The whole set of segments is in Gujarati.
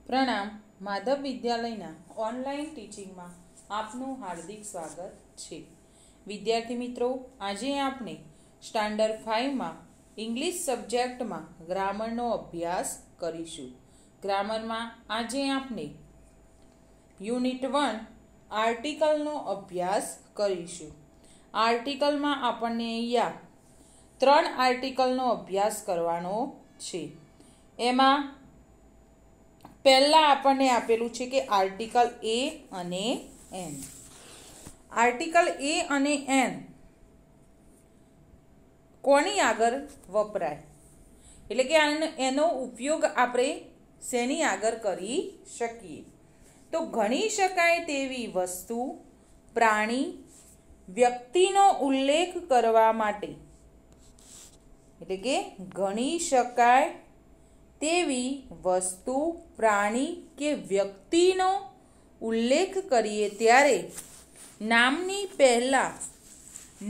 પ્રણામ. માધવ વિદ્યાલયના ઓનલાઈન ટીચિંગમાં આપનું હાર્દિક સ્વાગત છે. વિદ્યાર્થી મિત્રો, આજે આપણે સ્ટાન્ડર્ડ 5માં ઇંગ્લિશ સબ્જેક્ટમાં ગ્રામરનો અભ્યાસ કરીશું. ગ્રામરમાં આજે આપણે યુનિટ 1 આર્ટિકલનો અભ્યાસ કરીશું. આર્ટિકલમાં આપણને અહીંયા 3 આર્ટિકલનો અભ્યાસ કરવાનો છે. એમાં પહેલા આપણને આપેલું છે કે આર્ટિકલ એ અને એન. આર્ટિકલ એ અને એન કોની આગળ વપરાય, એટલે કે એનો ઉપયોગ આપણે શેની આગળ કરી શકીએ? તો ગણી શકાય તેવી વસ્તુ, પ્રાણી, વ્યક્તિનો ઉલ્લેખ કરવા માટે, એટલે કે ગણી શકાય તેવી વસ્તુ, પ્રાણી કે વ્યક્તિનો ઉલ્લેખ કરીએ ત્યારે નામની પહેલાં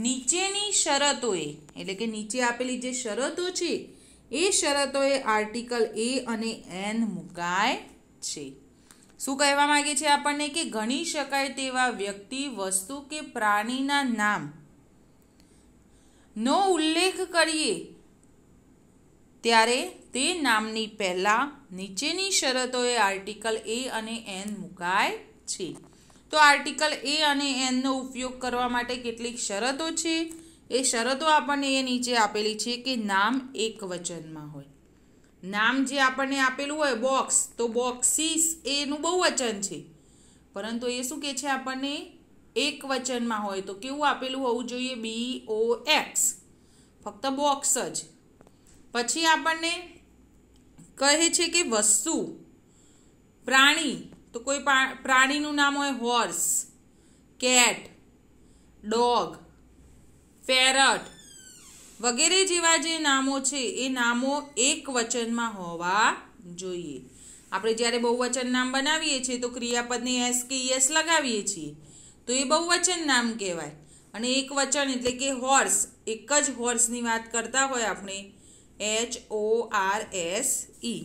નીચેની શરતોએ, એટલે કે નીચે આપેલી જે શરતો છે એ શરતોએ આર્ટિકલ એ અને એન મુકાય છે. શું કહેવા માંગે છે આપણને? કે ગણી શકાય તેવા વ્યક્તિ, વસ્તુ કે પ્રાણીના નામનો ઉલ્લેખ કરીએ ત્યારે તે નામની પહેલાં નીચેની શરતોએ આર્ટિકલ એ અને એન મુકાય છે. તો આર્ટિકલ એ અને એનનો ઉપયોગ કરવા માટે કેટલીક શરતો છે. એ શરતો આપણને એ નીચે આપેલી છે કે નામ એક વચનમાં હોય. નામ જે આપણને આપેલું હોય બોક્સ, તો બોક્સીસ એનું બહુવચન છે, પરંતુ એ શું કહે છે આપણને? એક વચનમાં હોય. તો કેવું આપેલું હોવું જોઈએ? BOX, ફક્ત બોક્સ જ. પછી આપણને કહે છે કે વસ્તુ, પ્રાણી, તો કોઈ પ્રાણીનું નામ હોય હોર્સ, કેટ, ડોગ, પેરટ વગેરે જેવા જે નામો છે એ નામો એક વચનમાં હોવા જોઈએ. આપણે જ્યારે બહુવચન નામ બનાવીએ છીએ તો ક્રિયાપદને એસ કે યસ લગાવીએ છીએ, તો એ બહુવચન નામ કહેવાય. અને એક વચન એટલે કે હોર્સ, એક જ હોર્સની વાત કરતા હોય આપણે, HORSE,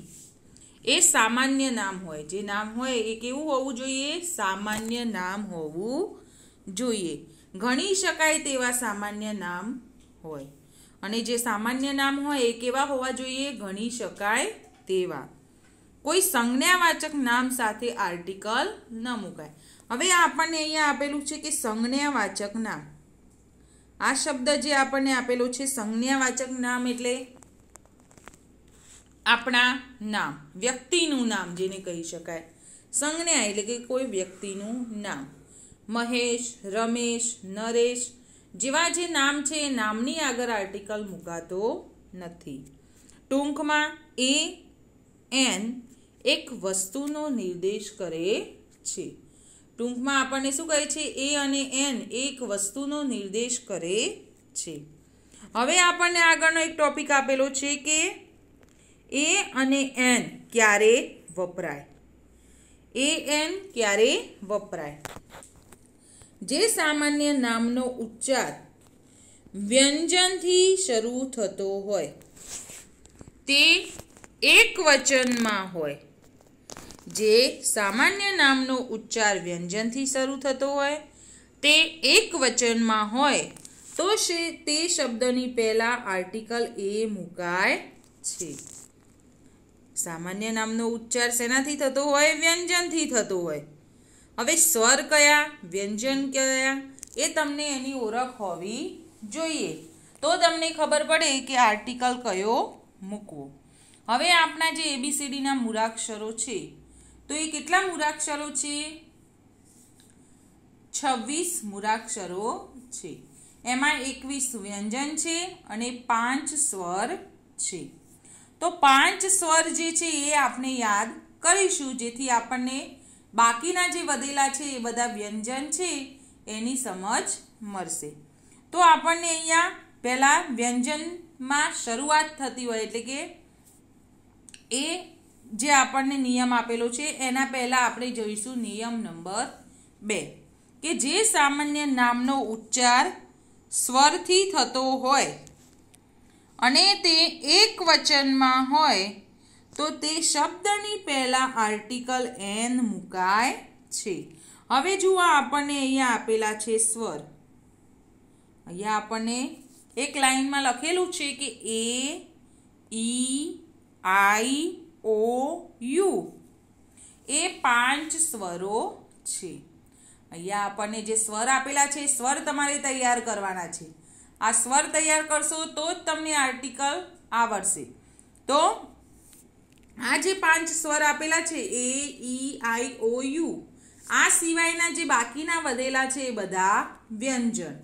એ સામાન્ય નામ હોય. જે નામ હોય એ કેવું હોવું જોઈએ? સામાન્ય નામ હોવું જોઈએ. ગણી શકાય તેવા સામાન્ય નામ હોય. અને જે સામાન્ય નામ હોય એ કેવા હોવા જોઈએ? ગણી શકાય તેવા. કોઈ સંજ્ઞાવાચક નામ સાથે આર્ટિકલ ન મુકાય. હવે આપણને અહીંયા આપેલું છે કે સંજ્ઞાવાચક નામ. આ શબ્દ જે આપણને આપેલો છે સંજ્ઞાવાચક નામ એટલે આપણા નામ, વ્યક્તિનું નામ જેને કહી શકાય. સંજ્ઞા એટલે કે કોઈ વ્યક્તિનું નામ. મહેશ, રમેશ, નરેશ જેવા જે નામ છે એ નામની આગળ આર્ટિકલ મુકાતો નથી. ટૂંકમાં એ એન એક વસ્તુનો નિર્દેશ કરે છે. ટૂંકમાં આપણને શું કહે છે? એ અને એન એક વસ્તુનો નિર્દેશ કરે છે. હવે આપણને આગળનો એક ટોપિક આપેલો છે કે એ અને એન ક્યારે વપરાય. એ એન ક્યારે વપરાય? જે સામાન્ય નામનો ઉચ્ચાર વ્યંજનથી શરૂ થતો હોય, તે એક વચનમાં હોય. જે સામાન્ય નામનો ઉચ્ચાર વ્યંજનથી શરૂ થતો હોય, તે એક વચનમાં હોય તો તે શબ્દની પહેલાં આર્ટિકલ એ મુકાય છે. સામાન્ય નામનો ઉચ્ચાર શેનાથી થતો હોય? વ્યંજનથી થતો હોય. હવે સ્વર કયા, વ્યંજન કયા, એ તમને એની ઓળખ હોવી જોઈએ. તો તમને ખબર પડે કે આર્ટિકલ કયો મૂકવો. હવે આપણા જે ABCDના મૂળાક્ષરો છે, તો એ કેટલા મૂળાક્ષરો છે? 26 મૂળાક્ષરો છે. એમાં 21 વ્યંજન છે અને 5 સ્વર છે. તો 5 સ્વર જે છે એ આપણે યાદ કરીશું, જેથી આપણને બાકીના જે વધેલા છે એ બધા વ્યંજન છે એની સમજ મળશે. તો આપણને અહીંયા પહેલાં વ્યંજનમાં શરૂઆત થતી હોય, એટલે કે એ જે આપણને નિયમ આપેલો છે એના પહેલાં આપણે જોઈશું નિયમ નંબર 2, કે જે સામાન્ય નામનો ઉચ્ચાર સ્વરથી થતો હોય અને તે એક વચનમાં હોય તો તે શબ્દની પહેલા આર્ટિકલ એન મુકાય છે. હવે જુઓ આપણને અહીંયા આપેલા છે સ્વર. અહીંયા આપણને એક લાઈનમાં લખેલું છે કે એ ઈ આઈ ઓ યુ એ 5 સ્વરો છે. અહીંયા આપણને જે સ્વર આપેલા છે સ્વર તમારે તૈયાર કરવાના છે. આ સ્વર તૈયાર કરશો તો જ તમને આર્ટિકલ આવડશે. તો આ જે 5 સ્વર આપેલા છે એ ઈ આઈ ઓ યુ આ સિવાયના જે બાકીના વધેલા છે એ બધા વ્યંજન.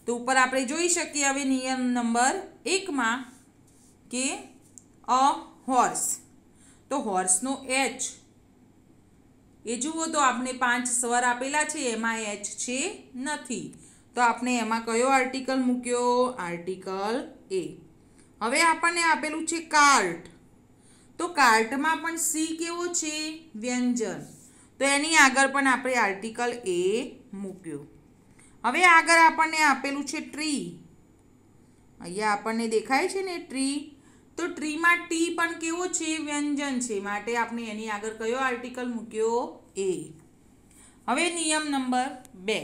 તો ઉપર આપણે જોઈ શકીએ હવે નિયમ નંબર 1 માં કે અ હોર્સ. તો હોર્સનો એચ એ જુઓ તો આપણે 5 સ્વર આપેલા છે એમાં એચ છે નથી. તો આપણે એમાં કયો આર્ટિકલ મૂક્યો? આર્ટિકલ એ. હવે આપણને આપેલું છે કાર્ટ. તો કાર્ટમાં પણ સી કેવો છે? વ્યંજન. તો એની આગળ પણ આપણે આર્ટિકલ એ મૂક્યો. હવે આગળ આપણને આપેલું છે ટ્રી. અહીંયા આપણને દેખાય છે ને ટ્રી. તો ટ્રીમાં ટી પણ કેવો છે? વ્યંજન છે. માટે આપણે એની આગળ કયો આર્ટિકલ મૂક્યો? એ. હવે નિયમ નંબર 2.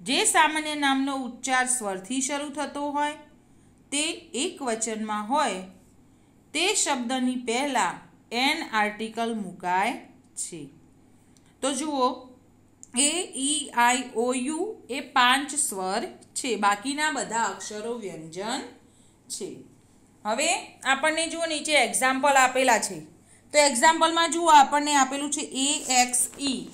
જે સામાન્ય નામનો ઉચ્ચાર સ્વરથી શરૂ થતો હોય તે એકવચનમાં હોય તે શબ્દની પહેલા એન આર્ટિકલ મુકાય છે. તો જુઓ એ ઈ આઈ ઓ યુ એ 5 સ્વર છે. બાકીના બધા અક્ષરો વ્યંજન છે. હવે આપણને જુઓ નીચે એક્ઝામ્પલ આપેલા છે. તો એક્ઝામ્પલમાં જુઓ આપણને આપેલું છે એ એક્સ ઈ.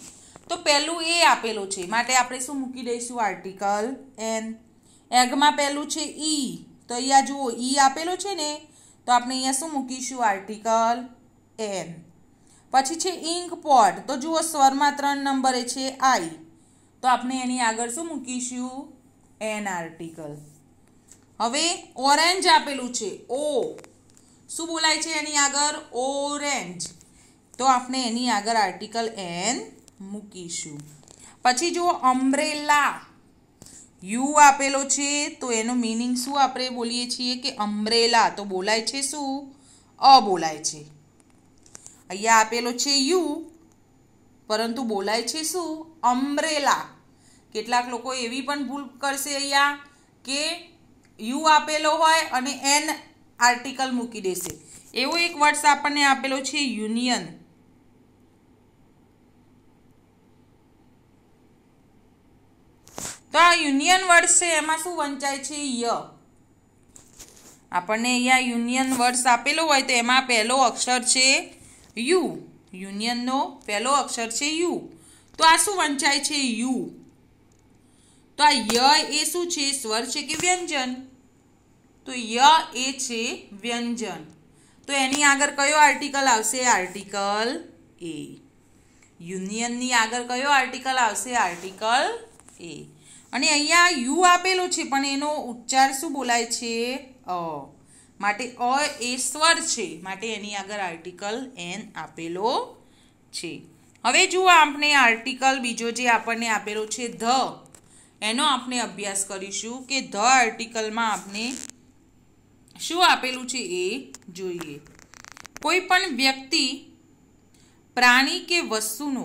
તો પહેલું એ આપેલું છે માટે આપણે શું મૂકી દઈશું? Article N. એગમાં પહેલું છે ઈ. તો અહીંયા જુઓ ઈ આપેલો છે ને તો આપણે અહીંયા શું મૂકીશું? Article an. પછી છે ઇંક પોટ. તો જુઓ સ્વરમાં 3 નંબરે છે આઈ. તો આપણે એની આગળ શું મૂકીશું? An article. હવે ઓરેન્જ આપેલું છે ઓ. શું બોલાય છે એની આગળ? ઓરેન્જ. તો આપણે એની આગળ આર્ટિકલ એન મૂકીશું. પછી જુઓ અમ્બ્રેલા. યુ આપેલો છે તો એનો મીનિંગ શું આપણે બોલીએ છીએ કે અમ્બ્રેલા. તો બોલાય છે શું? અ બોલાય છે. અહીંયા આપેલો છે યુ પરંતુ બોલાય છે શું? અમ્બ્રેલા. કેટલાક લોકો એવી પણ ભૂલ કરશે અહીંયા કે યુ આપેલો હોય અને એન આર્ટિકલ મૂકી દેશે. એવો એક વર્ડ આપણને આપેલો છે યુનિયન. તો આ યુનિયન વર્ડ છે એમાં શું વંચાય છે? ય. આપણને અહીંયા યુનિયન વર્ડ્સ આપેલો હોય તો એમાં પહેલો અક્ષર છે યુ. યુનિયનનો પહેલો અક્ષર છે યુ. તો આ શું વંચાય છે? યુ. તો આ ય એ શું છે? સ્વર છે કે વ્યંજન? તો ય એ છે વ્યંજન. તો એની આગળ કયો આર્ટિકલ આવશે? આર્ટિકલ એ. યુનિયનની આગળ કયો આર્ટિકલ આવશે? આર્ટિકલ એ. અને અહીંયા યુ આપેલો છે પણ એનો ઉચ્ચાર શું બોલાય છે? અ. માટે અ એ સ્વર છે માટે એની આગળ આર્ટિકલ એન આપેલો છે. હવે જુઓ આપણે આર્ટિકલ બીજો જે આપણને આપેલો છે ધ એનો આપણે અભ્યાસ કરીશું કે ધ આર્ટિકલમાં આપણે શું આપેલું છે એ જોઈએ. કોઈ પણ વ્યક્તિ પ્રાણી કે વસ્તુનો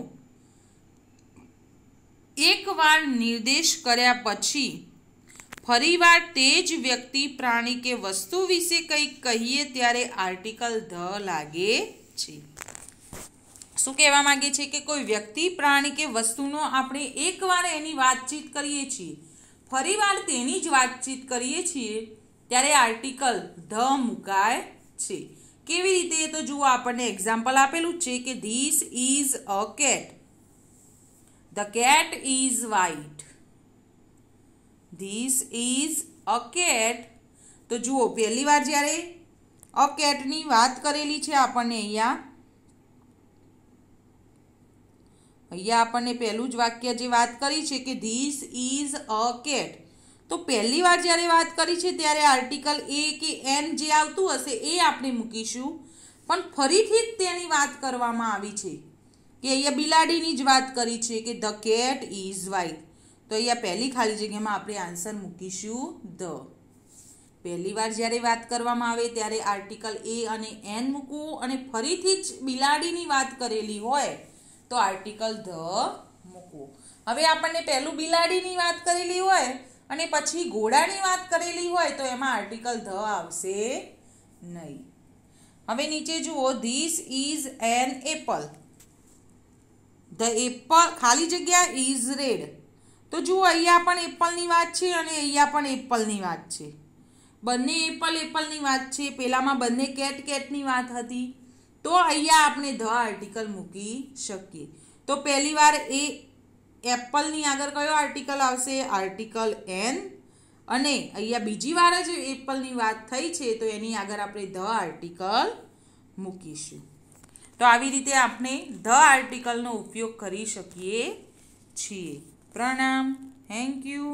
એકવાર નિર્દેશ કર્યા પછી ફરીવાર તે જ વ્યક્તિ પ્રાણી કે વસ્તુ વિશે કંઈક કહીએ ત્યારે આર્ટિકલ ધ લાગે છે. શું કહેવા માંગે છે કે કોઈ વ્યક્તિ પ્રાણી કે વસ્તુનો આપણે એકવાર એની વાતચીત કરીએ છીએ ફરીવાર તેની જ વાતચીત કરીએ છીએ ત્યારે આર્ટિકલ ધ મુકાય છે. કેવી રીતે? તો જુઓ આપણને એક્ઝામ્પલ આપેલું છે કે this is a cat. The cat is white. This is a cat. તો જુઓ પહેલી વાર જ્યારે અ કેટની વાત કરેલી છે આપણને અહીંયા આપણને પહેલું જ વાક્ય જે વાત કરી છે કે ધીસ ઇઝ અ કેટ. તો પહેલી વાર જ્યારે વાત કરી છે ત્યારે આર્ટિકલ એ કે એન જે આવતું હશે એ આપણે મૂકીશું. પણ ફરીથી જ તેની વાત કરવામાં આવી છે કે અહીંયા બિલાડીની જ વાત કરી છે કે ધ કેટ ઇઝ વ્હાઇટ. તો અહીંયા પહેલી ખાલી જગ્યામાં આપણે આન્સર મૂકીશું ધ. પહેલી વાર જ્યારે વાત કરવામાં આવે ત્યારે આર્ટિકલ એ અને એન મૂકવું, અને ફરીથી જ બિલાડીની વાત કરેલી હોય તો આર્ટિકલ ધ મૂકવું. હવે આપણને પહેલું બિલાડીની વાત કરેલી હોય અને પછી ઘોડાની વાત કરેલી હોય તો એમાં આર્ટિકલ ધ આવશે નહીં. હવે નીચે જુઓ, this is an apple. The Apple ખાલી જગ્યા ઇઝ રેડ. તો જુઓ અહીંયા પણ એપલની વાત છે અને અહીંયા પણ એપલની વાત છે. બંને એપલની વાત છે. પહેલામાં બંને કેટની વાત હતી. તો અહીંયા આપણે ધ આર્ટિકલ મૂકી શકીએ. તો પહેલી વાર એ એપલની આગળ કયો આર્ટિકલ આવશે? Article an. અને અહીંયા બીજી વાર જ એપલની વાત થઈ છે તો એની આગળ આપણે ધ આર્ટિકલ મૂકીશું. તો આવી રીતે આપણે ધ આર્ટિકલનો ઉપયોગ કરી શકીએ છીએ. પ્રણામ. Thank you.